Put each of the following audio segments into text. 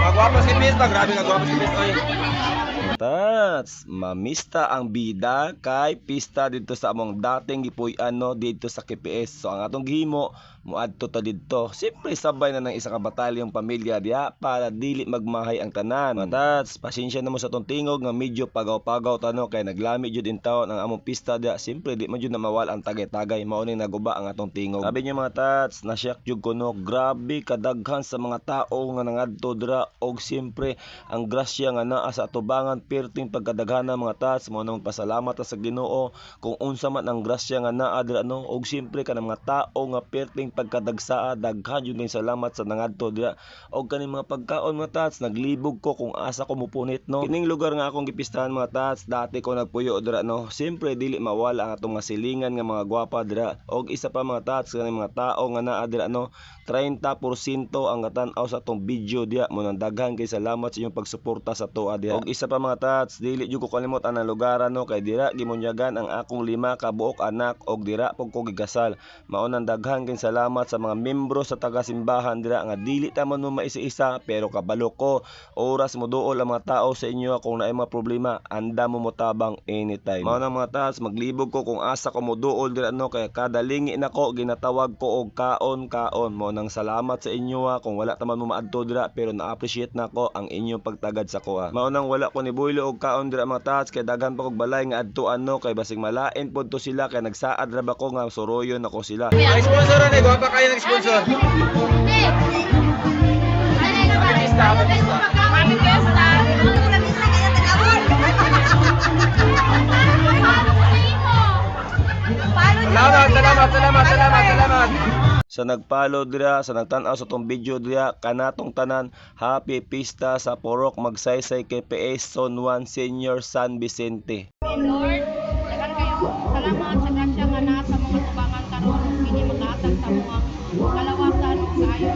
Magwapo si Pista, grabe nga gwapo si Pista. Tats, mamista ang bida kay pista dito sa among dating gipuy-an no dito sa KPS. So ang atong gihimo muadto ta didto. Siyempre sabay na ng isa ka batalyong pamilya diha para dili magmahay ang tanan. Tats, pasensya na mo sa tong tingog nga medyo pagaw-pagaw tano kay naglami jud in taon ang among pista diha. Siyempre di man jud na mawal ang tagay-tagay, mao ning naguba ang atong tingog. Sabi niyo mga tats, nasyak jud ko no, grabe kadaghan sa mga tao nga nangadto dira og siyempre ang grasya nga naa sa atubangan perting pagkadaghana mga tats mo nang pasalamat sa Ginoo kung unsa man ang grasya nga naa dira no, og siyempre kanang mga tao nga perting pagkadagsaa daghan jud ning salamat sa nangadto dira og kaning mga pagkaon mga tats naglibog ko kung asa ko mupunit no. Kining lugar nga akong gipistahan mga tats dati ko nagpuyo dira no, siyempre dili mawala ang atong nga silingan nga mga gwapa dira og isa pa mga tats kaning mga tao nga naa dira no, 30% ang katan-aw sa atong video diha mo nang daghan kay salamat sa inyong pagsuporta sa tuwa diha. Og isa pa mga tats, dili jud ko kalimot ang lugaran no kay dira gimunyagan ang akong 5 ka buok anak og dira pug ko gigasal. Mao nang daghan kay salamat sa mga miyembro sa taga-simbahan dira nga dili ta man mo maisa-isa pero kabalo ko oras mo duol ang mga tao sa inyo kung naay mga problema anda mo motabang anytime. Mao nang mga tats, maglibog ko kung asa ko mo duol dira no kay kada lingi nako ginatawag ko og kaon-kaon. Mao nang salamat sa inyo kung wala ta man mo maadto dira pero na-appreciate nako ang inyong pagtagad sa ko. Mao nang wala ko ni Boylo og kaon dira mga tats kay daghan pa kog balay nga adtuan no kay basig malain pod to sila kay nagsaad ra ba ko nga suroyon ako sila. Sponsor ni gwapa kayo nag-sponsor. Salamat. Sa nagpalo dira, sa nagtan-aw sa tong video dira, kanatong tanan, happy pista sa Porok Magsaysay KPS Zone 1 Senior San Vicente. Lord, dagan kayo salamat sa grasya nga naa sa mga tubangan karon kini maghatag sa mga kalawasan ug kaayo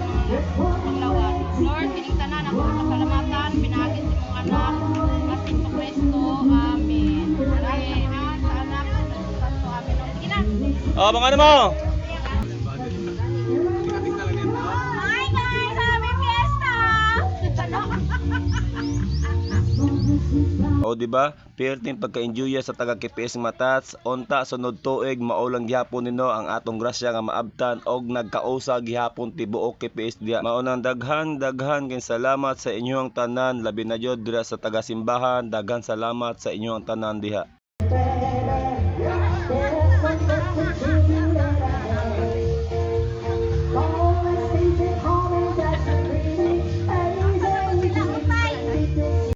mga panglawas. Lord, kining tanan ako pasalamatan pinagid sa imong anak nga si Kristo. Amen. Amen. Sa anak sa Santo. Amen. Sige na. Oh, mga ano mo? Hi guys, happy fiesta. O di ba? Perting pagka-enjoy sa taga KPS matats, onta sunod tuig maulang gihapon nino ang atong grasya nga maabtan og nagkausa gihapon tibuok KPS diha. Maunang daghan kay salamat sa inyong tanan labi na jud dira sa taga simbahan, daghan salamat sa inyong tanan diha.